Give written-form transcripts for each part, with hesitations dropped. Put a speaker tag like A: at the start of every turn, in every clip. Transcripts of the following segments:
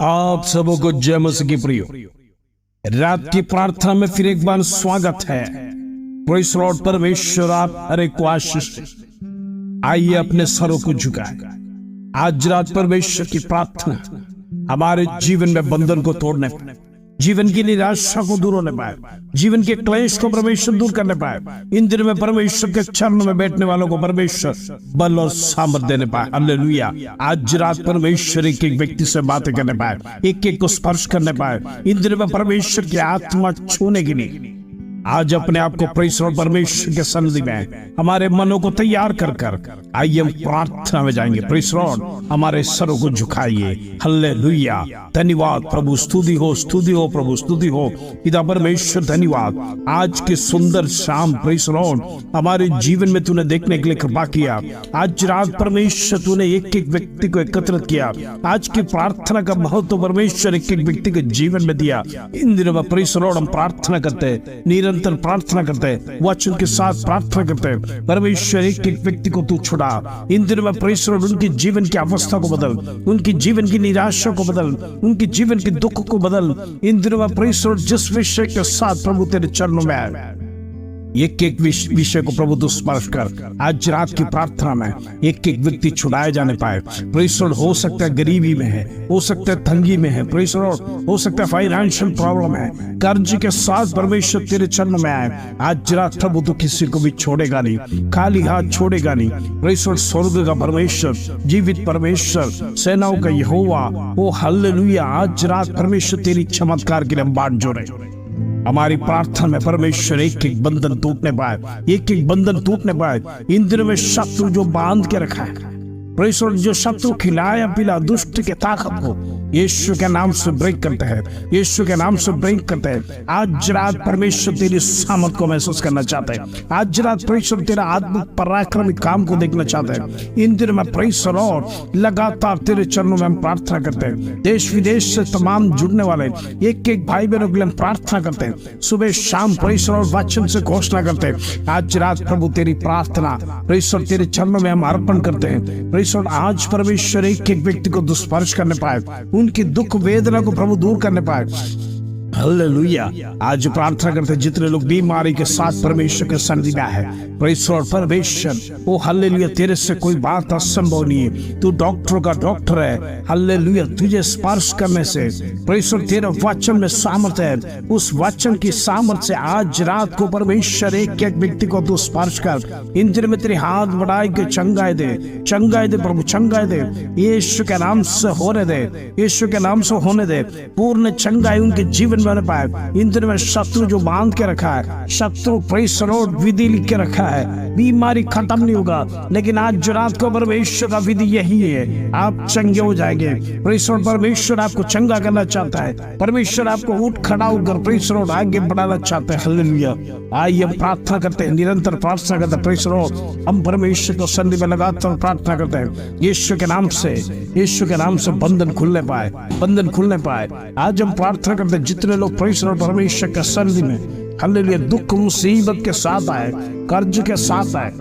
A: आप सबों को जय मसीह की प्रियो। रात की प्रार्थना में फिर एक बार स्वागत है। Praise Lord. परमेश्वर आप हर एक को आशीष दे। आइए अपने सरों को झुकाएं। आज रात परमेश्वर की प्रार्थना हमारे जीवन में बंधन को तोड़ने पाए, जीवन की निराशा को दूर होने पाए, जीवन के क्लेश को परमेश्वर दूर करने पाए। इन दिनों में परमेश्वर के चरणों में बैठने वालों को परमेश्वर बल और सामर्थ देने पाए। हालेलुया। आज रात परमेश्वर एक एक व्यक्ति से बातें करने पाए, एक एक को स्पर्श करने पाए। इन दिनों में परमेश्वर की आत्मा छूने के लिए आज अपने आप को प्रेज़ और परमेश्वर के सन्निधि में हमारे मनों को तैयार कर कर आइए हम प्रार्थना में जाएंगे। Praise Lord. हमारे सरों को झुकाइए। हालेलुया। धन्यवाद प्रभु। स्तुति हो प्रभु, स्तुति हो पिता परमेश्वर। धन्यवाद आज के सुंदर शाम प्रेज़ लॉर्ड हमारे जीवन में तूने देखने के लिए कृपा किया। आज रात परमेश्वर तूने एक एक व्यक्ति को एकत्रित किया। आज की प्रार्थना का महत्व परमेश्वर एक एक व्यक्ति के जीवन में दिया। इन दिनों में प्रेज़ लॉर्ड हम प्रार्थना करते हैं, निरंतर प्रार्थना करते हैं, वचन के साथ प्रार्थना करते हैं। परमेश्वर एक एक व्यक्ति को तू छुड़ा। इन दिनों में प्रेज़ लॉर्ड उनकी जीवन की अवस्था को बदल, उनकी जीवन की निराशा को बदल, उनकी जीवन के दुख को बदल। इन दिनों में प्रेज़ लॉर्ड जिस विषय के साथ प्रभु तेरे चरणों में आए, एक एक विषय को प्रभु तू स्पर्श कर। आज रात की प्रार्थना में एक एक व्यक्ति छुड़ाए जाने पाए। प्रेज़ लॉर्ड हो सकता है गरीबी में है, हो सकता है तंगी में है, प्रेज़ लॉर्ड हो सकता है फाइनेंशियल प्रॉब्लम है, कर्ज के साथ परमेश्वर तेरे चरणों में आए। आज रात प्रभु तू किसी को भी छोड़ेगा नहीं, खाली हाथ छोड़ेगा नहीं। प्रेज़ लॉर्ड स्वर्ग का परमेश्वर, जीवित परमेश्वर, सेनाओं का यहोवा, ओ हालेलुया। आज रात परमेश्वर तेरी चमत्कार के लिए हम बाट जोड़े। हमारी प्रार्थना में परमेश्वर एक एक बंधन टूटने पाए, एक एक बंधन टूटने पाए। इन दिनों में शत्रु जो बांध के रखा है, प्रेज़ लॉर्ड जो शत्रु खिलाया पिला दुष्ट के ताकत को यीशु के नाम से ब्रेक करते हैं, यीशु के नाम से ब्रेक करते हैं। आज रात परमेश्वर तेरी सामर्थ को महसूस करना चाहते हैं। आज रात परमेश्वर तेरा आत्मिक पराक्रमी काम को देखना चाहते हैं। इन दिनों में प्रेज़ लॉर्ड लगातार तेरे चरणों में हम प्रार्थना करते हैं। देश विदेश से तमाम जुड़ने वाले एक एक भाई बहनों के लिए हम प्रार्थना करते हैं। सुबह शाम प्रेज़ लॉर्ड वचन से घोषणा करते हैं। आज रात प्रभु तेरी प्रार्थना प्रेज़ लॉर्ड तेरे चरणों में हम अर्पण करते हैं। प्रेज़ लॉर्ड आज परमेश्वर एक एक व्यक्ति को दुष्पर्श करने पाए, उनकी दुख वेदना को प्रभु दूर करने पाए। हालेलुया। आज प्रार्थना करते जितने लोग बीमारी के साथ परमेश्वर के सन्निधि में है, प्रेज़ लॉर्ड परमेश्वर ओ हालेलुया तेरे से कोई बात असंभव नहीं है। तू डॉक्टरों का डॉक्टर है। हालेलुया। तुझे स्पर्श करने से प्रेज़ लॉर्ड तेरे वचन में सामर्थ्य है। उस वचन की सामर्थ्य से आज रात को परमेश्वर एक एक व्यक्ति को तू स्पर्श कर। इन दिनों में तेरे हाथ बढ़ाए के चंगाई दे, चंगाई दे प्रभु, चंगाई दे। यीशु के नाम से होने दे, यीशु के नाम से होने दे। पूर्ण चंगाई उनके जीवन में पाए। इन दिनों में शत्रु जो बांध के रखा है, शत्रु प्रेज़ लॉर्ड विधि लिख के रखा है, बीमारी खत्म नहीं होगा। लेकिन आज रात को परमेश्वर का विधि यही है, आप चंगे हो जाएंगे। प्रेज़ लॉर्ड परमेश्वर आपको चंगा करना चाहता है। परमेश्वर आपको उठ खड़ा होकर प्रेज़ लॉर्ड आगे बढ़ाना चाहता है। हालेलुया। आइए हम प्रार्थना करते हैं, निरंतर प्रार्थना करते हैं। प्रेज़ लॉर्ड हम परमेश्वर को सन्निधि में लगातार प्रार्थना करते हैं। यीशु के नाम से, यीशु के नाम से बंधन खुलने पाए, बंधन खुलने पाए। आज हम प्रार्थना करते हैं जितने लोग प्रेज़ लॉर्ड परमेश्वर के सन्निधि में हालेलुया दुख मुसीबत के साथ आए, कर्ज के साथ आए,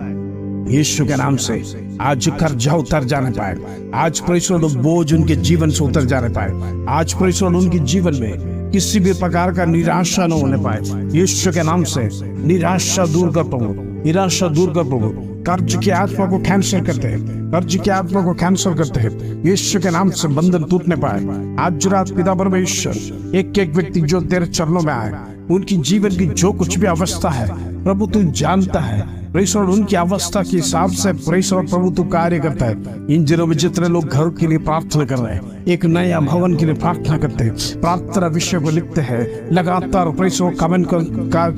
A: यीशु के नाम से आज कर्जा उतर जाने पाए। आज प्रेज़ लॉर्ड बोझ उनके जीवन से उतर जाने पाए। आज प्रेज़ लॉर्ड उनके जीवन में किसी भी प्रकार का निराशा न होने पाए। यीशु के नाम से निराशा दूर कर प्रभु, निराशा दूर कर प्रभु। कर्ज की आत्मा को कैंसिल करते हैं, कर्ज की आत्मा को कैंसिल करते हैं। यीशु के नाम से बंधन टूटने पाए। आज रात पिता परमेश्वर एक एक व्यक्ति जो तेरे चरणों में आए, उनकी जीवन की जो कुछ भी अवस्था है प्रभु तू जानता है। प्रेज़ लॉर्ड उनकी अवस्था के हिसाब से प्रेज़ लॉर्ड प्रभु तू कार्य करता है। इन दिनों में जितने लोग घर के लिए प्रार्थना कर रहे हैं, एक नया भवन के लिए प्रार्थना करते हैं, प्रार्थना विषय को लिखते हैं, लगातार प्रेज़ लॉर्ड कमेंट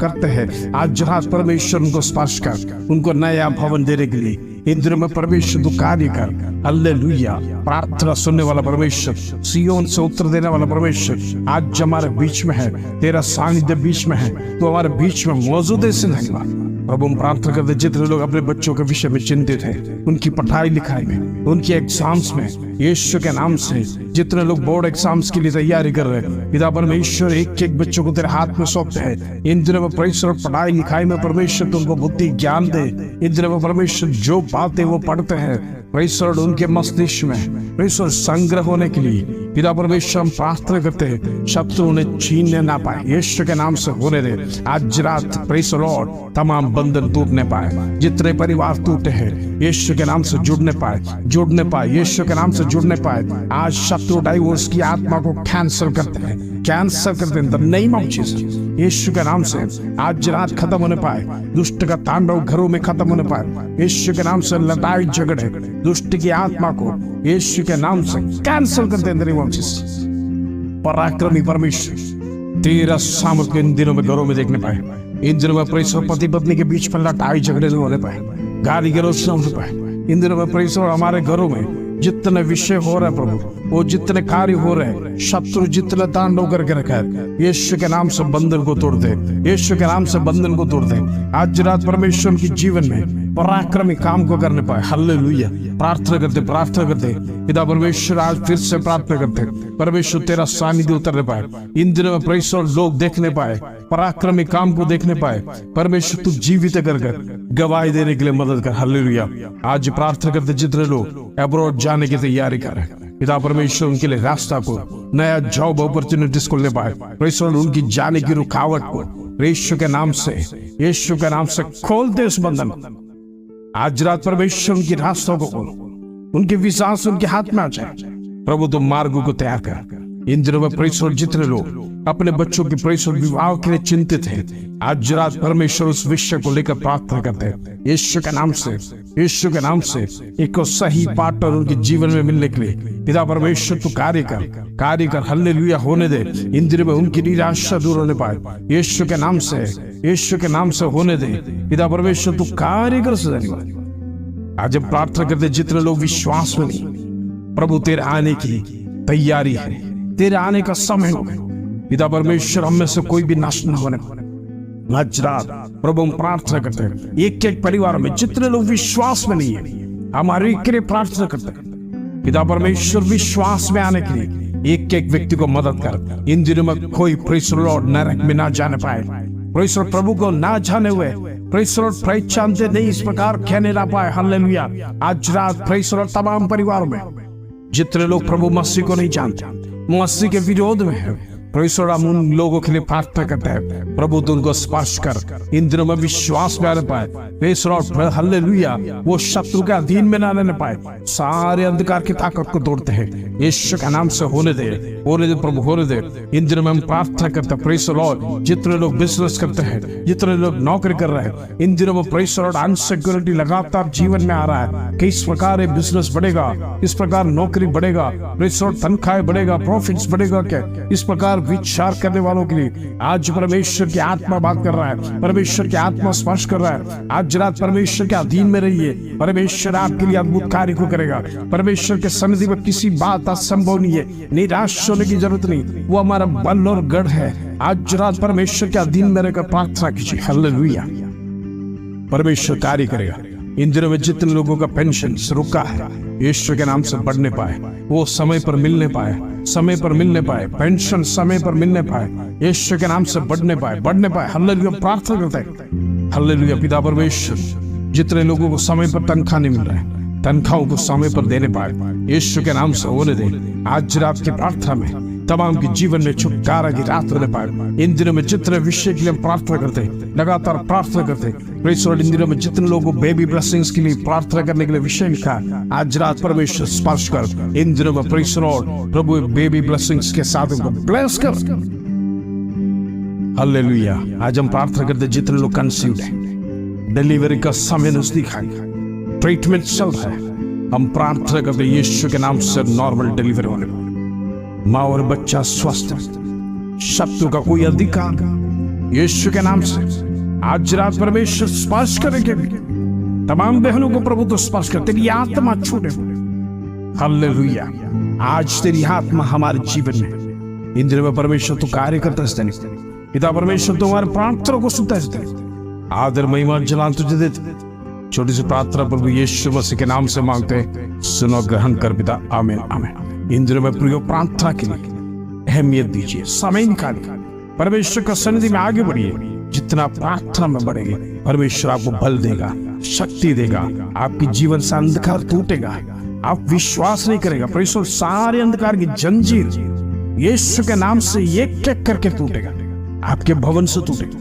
A: करते हैं। आज रात परमेश्वर उनको स्पर्श कर, उनको नया भवन देने के लिए इन दिनों में परमेश्वर तू कार्य कर। हालेलुया। प्रार्थना सुनने वाला परमेश्वर, सियोन से उत्तर देने वाला परमेश्वर आज हमारे बीच में है। तेरा सानिध्य बीच में है, तो हमारे बीच में मौजूद है। धन्यवाद प्रभु। हम प्रार्थना करते जितने लोग अपने बच्चों के विषय में चिंतित हैं, उनकी पढ़ाई लिखाई में, उनकी एग्जाम्स में, यीशु के नाम से जितने लोग बोर्ड एग्जाम्स के लिए तैयारी कर रहे हैं, पिता परमेश्वर एक एक बच्चों को तेरे हाथ में सौंपते हैं। इन दिनों में परमेश्वर पढ़ाई लिखाई में परमेश्वर तुमको बुद्धि ज्ञान दे। इन दिनों में परमेश्वर जो बातें वो पढ़ते हैं परमेश्वर उनके मस्तिष्क में परमेश्वर संग्रह होने के लिए पिता परमेश्वर हम प्रार्थना करते हैं शत्रु उन्हें छीनने ना पाए, यीशु के नाम से होने दे। आज रात प्रेज़ द लॉर्ड तमाम बंधन टूटने पाए, जितने परिवार टूटे हैं यीशु के नाम से जुड़ने पाए, यीशु के नाम से जुड़ने पाए। आज शत्रु डाइवोर्स की आत्मा को कैंसिल करते हैं, कैंसिल करते हैं in the name of Jesus. यीशु के नाम से आज रात खत्म होने पाए, दुष्ट का तांडव घरों में खत्म होने पाए। यीशु के नाम से लड़ाई झगड़े दुष्ट की आत्मा को यीशु के नाम से कैंसिल करते हैं in the name of Jesus. पराक्रमी परमेश्वर तेरा सामर्थ्य इन दिनों में घरों में देखने पाए, इन दिनों में परमेश्वर पति पत्नी के बीच में लड़ाई झगड़े नहीं होने पाए, गाली गलौज न होने पाए। इन दिनों में परमेश्वर हमारे घरों में जितने विषय हो रहे प्रभु, वो जितने कार्य हो रहे, शत्रु जितने तांडव करके रखा है, यीशु के नाम से बंधन को तोड़ दे, यीशु के नाम से बंधन को तोड़ दे। आज रात परमेश्वर की जीवन में पराक्रमी काम को करने पाए। हालेलुया। प्रार्थना करते पिता परमेश्वर आज फिर से प्रार्थना करते परमेश्वर तेरा सानिध्य उतरने पाए, इन दिनों में परमेश्वर लोग देखने पाए, पराक्रमी काम को देखने पाए। परमेश्वर तू जीवित कर गवाही देने के लिए मदद कर। हालेलुया। आज प्रार्थना करते जितने लोग अब्रॉड जाने की तैयारी कर रहे हैं, पिता परमेश्वर उनके लिए रास्ता को, नया जॉब अपॉर्चुनिटीज को ले पाए। परमेश्वर उनकी जाने की रुकावट को यीशु के नाम से खोल दे उस बंधन। आज रात परमेश्वर उनकी रास्तों को खोल, उनके विश्वास उनके हाथ में आ जाए। प्रभु तुम मार्गों को तैयार कर। इन दिनों में परमेश्वर जितने लोग अपने बच्चों के परमेश्वर विवाह के लिए चिंतित हैं, आज रात परमेश्वर उस विषय को लेकर प्रार्थना करते हैं यीशु के नाम से एक सही पार्टनर उनके जीवन में मिलने के लिए पिता परमेश्वर तू कार्य कर। हालेलुया होने दे। इन दिनों में उनकी निराशा दूर होने पाए, यीशु के नाम से होने दे। पिता परमेश्वर तू कार्य कर। आज हम प्रार्थना करते जितने लोग विश्वास में नहीं, प्रभु तेरे आने की तैयारी है, तेरे आने का समय हो गया। पिता परमेश्वर हम में से कोई भी नष्ट न होने पाए। आज रात प्रभु हम प्रार्थना करते हैं एक परिवार में जितने लोग विश्वास में नहीं है, हमारे के लिए प्रार्थना करते हैं पिता परमेश्वर विश्वास में आने के लिए एक व्यक्ति को मदद कर। इन दिनों में कोई प्रेज़ द लॉर्ड नरक में ना जाने पाए, प्रेज़ द प्रभु को ना जाने हुए, प्रेज़ द लॉर्ड पहचानते नहीं इस प्रकार कहने ना पाए। हालेलुया। आज रात प्रेज़ द लॉर्ड तमाम परिवारों में जितने लोग प्रभु मसीह को नहीं जानते, मसीह के विरोध में है, परमेश्वर हम उन लोगों के लिए प्रार्थना करते हैं प्रभु तू उनको स्पर्श कर। इन दिनों में विश्वास में आने पाए, परमेश्वर हालेलुया वो शत्रु के अधीन में ना रहने पाए, सारे अंधकार की ताकत को तोड़ते हैं यीशु के नाम से। होने दे प्रभु होने दे। इन दिनों में हम प्रार्थना करते हैं प्रेज़ द लॉर्ड जितने लोग बिजनेस करते हैं, जितने लोग नौकरी कर रहे हैं, इन दिनों में प्रेज़ द लॉर्ड अनसिक्योरिटी लगातार जीवन में आ रहा है कि इस प्रकार बिजनेस बढ़ेगा, इस प्रकार नौकरी बढ़ेगा, प्रेज़ द लॉर्ड तनख्वाहें बढ़ेगा, प्रॉफिट्स बढ़ेगा। क्या इस प्रकार विचार करने वालों के लिए आज परमेश्वर की आत्मा बात कर रहा है, परमेश्वर की आत्मा स्पर्श कर रहा है। आज रात परमेश्वर के अधीन में रहिए, परमेश्वर आपके लिए अद्भुत कार्य को करेगा। परमेश्वर के सन्निधि में किसी बात असंभव नहीं है, निराश होने की जरूरत नहीं, वो हमारा बल और गढ़ है। आज रात परमेश्वर के अधीन में रहकर प्रार्थना कीजिए। हालेलुया। परमेश्वर कार्य करेगा। इन दिनों में जितने लोगों का पेंशन रुका है यीशु के नाम से बढ़ने पाए, वो समय पर मिलने पाए, पेंशन समय पर मिलने पाए, यीशु के नाम से बढ़ने पाए। हालेलुया। प्रार्थना करते हैं हालेलुया। पिता परमेश्वर जितने लोगों को समय पर तनख्वाह नहीं मिल रहा है, तनख्वाहों को समय पर देने पाए, यीशु के नाम से होने दे। आज रात की प्रार्थना में तमाम के जीवन में छुटकारा की रात होने पाए। इन दिनों में जितने विषय के लिए हम प्रार्थना करते हैं, लगातार प्रार्थना करते हैं प्रेज़ द लॉर्ड। इन दिनों में जितने लोगों को बेबी ब्लेसिंग्स के लिए प्रार्थना करने के लिए विषय लिखा, आज रात परमेश्वर स्पर्श कर। इन दिनों में praise the Lord Prabhu baby blessings के साथ उनको ब्लेस कर। हालेलुया। आज हम प्रार्थना करते जितने लोग कंसीव्ड हैं, डिलीवरी का समय नजदीक है, ट्रीटमेंट चल रहा है, हम प्रार्थना करते यीशु के नाम से नॉर्मल डिलीवरी होने पाए, माँ और बच्चा स्वस्थ, शत्रु का कोई अधिकार यीशु के नाम से आज रात परमेश्वर स्पर्श करेंगे। तमाम बहनों को प्रभु तो स्पर्श कर, तेरी आत्मा छूटे। हालेलुया। आज तेरी आत्मा हमारे जीवन में इन दिनों में परमेश्वर तो कार्य करता है। पिता परमेश्वर तुम्हारे प्रार्थना को सुनता है। आदर महिमा जलाल तुझे देते। छोटी सी प्रार्थना प्रभु यीशु मसीह के नाम से मांगते हैं, सुनो ग्रहण कर पिता। आमीन आमीन। इन दिनों में प्रिय प्रार्थना के लिए अहमियत दीजिए, समय निकालिए, परमेश्वर का सन्निधि में आगे बढ़िए। जितना प्रार्थना में बढ़ेंगे परमेश्वर आपको बल देगा, शक्ति देगा, आपकी जीवन से अंधकार टूटेगा। आप विश्वास नहीं करेगा, प्रेसर सारे अंधकार की जंजीर यीशु के नाम से एक एक करके टूटेगा। आपके भवन से टूटेगा,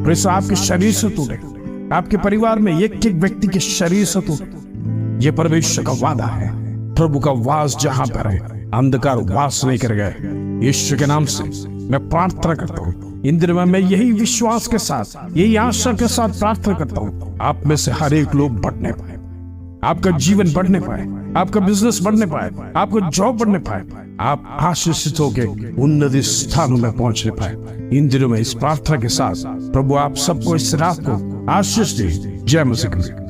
A: प्रेसर आपके शरीर से टूटेगा, आपके परिवार में एक एक व्यक्ति के शरीर से टूटेगा। ये परमेश्वर का वादा है। प्रभु का वास जहां पर है, अंधकार वास नहीं करेगा। यीशु के नाम से मैं प्रार्थना करता हूँ, इन दिनों में मैं यही विश्वास के साथ, यही आशा के साथ प्रार्थना करता हूँ, आप में से हर एक लोग बढ़ने पाए, आपका जीवन बढ़ने पाए, आपका बिजनेस बढ़ने पाए, आपका जॉब बढ़ने पाए, आप आशीषित होकर उन्नति स्थानों में पहुंचने पाए। इन दिनों में इस प्रार्थना के साथ प्रभु आप सबको इस रात को आशीष दे। जय मसीह।